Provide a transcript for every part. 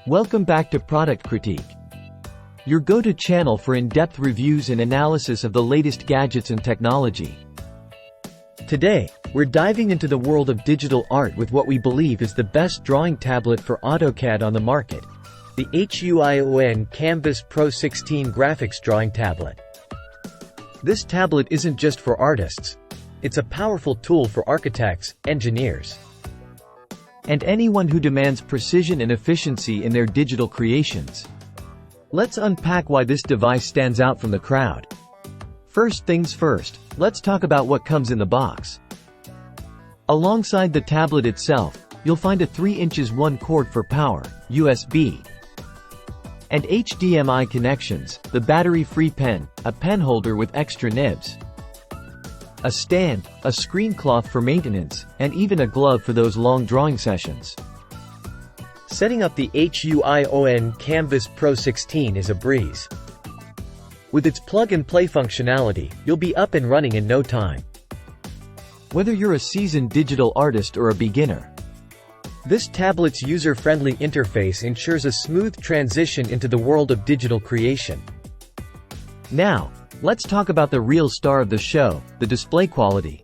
Welcome back to Product Critique, your go-to channel for in-depth reviews and analysis of the latest gadgets and technology. Today, we're diving into the world of digital art with what we believe is the best drawing tablet for AutoCAD on the market, the HUION KAMVAS Pro 16 graphics drawing tablet. This tablet isn't just for artists. It's a powerful tool for architects, engineers, and anyone who demands precision and efficiency in their digital creations. Let's unpack why this device stands out from the crowd. First things first, let's talk about what comes in the box. Alongside the tablet itself, you'll find a 3 inches 1 cord for power, USB, and HDMI connections, the battery-free pen, a pen holder with extra nibs, a stand, a screen cloth for maintenance, and even a glove for those long drawing sessions. Setting up the HUION KAMVAS Pro 16 is a breeze. With its plug-and-play functionality, you'll be up and running in no time. Whether you're a seasoned digital artist or a beginner, this tablet's user-friendly interface ensures a smooth transition into the world of digital creation. Now, let's talk about the real star of the show, the display quality.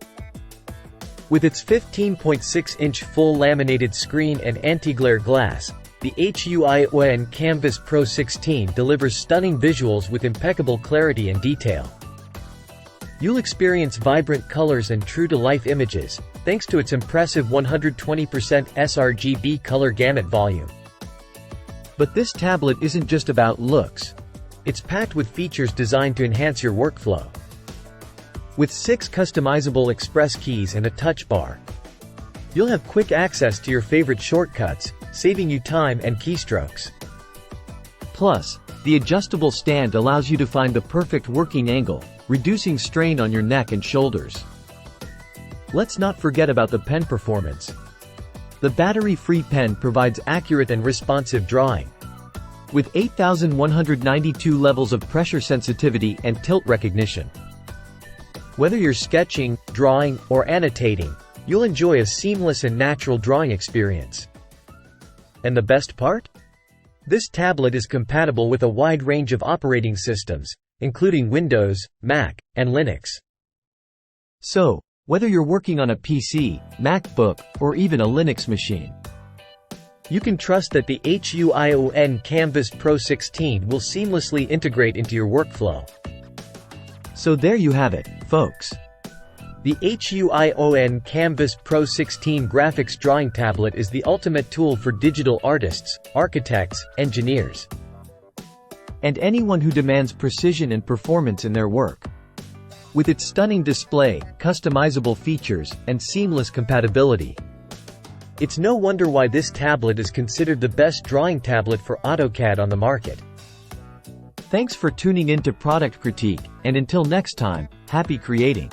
With its 15.6-inch full laminated screen and anti-glare glass, the HUION KAMVAS Pro 16 delivers stunning visuals with impeccable clarity and detail. You'll experience vibrant colors and true-to-life images, thanks to its impressive 120% sRGB color gamut volume. But this tablet isn't just about looks. It's packed with features designed to enhance your workflow. With 6 customizable express keys and a touch bar, you'll have quick access to your favorite shortcuts, saving you time and keystrokes. Plus, the adjustable stand allows you to find the perfect working angle, reducing strain on your neck and shoulders. Let's not forget about the pen performance. The battery-free pen provides accurate and responsive drawing, with 8,192 levels of pressure sensitivity and tilt recognition. Whether you're sketching, drawing, or annotating, you'll enjoy a seamless and natural drawing experience. And the best part? This tablet is compatible with a wide range of operating systems, including Windows, Mac, and Linux. So, whether you're working on a PC, MacBook, or even a Linux machine, you can trust that the HUION KAMVAS Pro 16 will seamlessly integrate into your workflow. So there you have it, folks. The HUION KAMVAS Pro 16 graphics drawing tablet is the ultimate tool for digital artists, architects, engineers, and anyone who demands precision and performance in their work. With its stunning display, customizable features, and seamless compatibility, it's no wonder why this tablet is considered the best drawing tablet for AutoCAD on the market. Thanks for tuning in to Product Critique, and until next time, happy creating!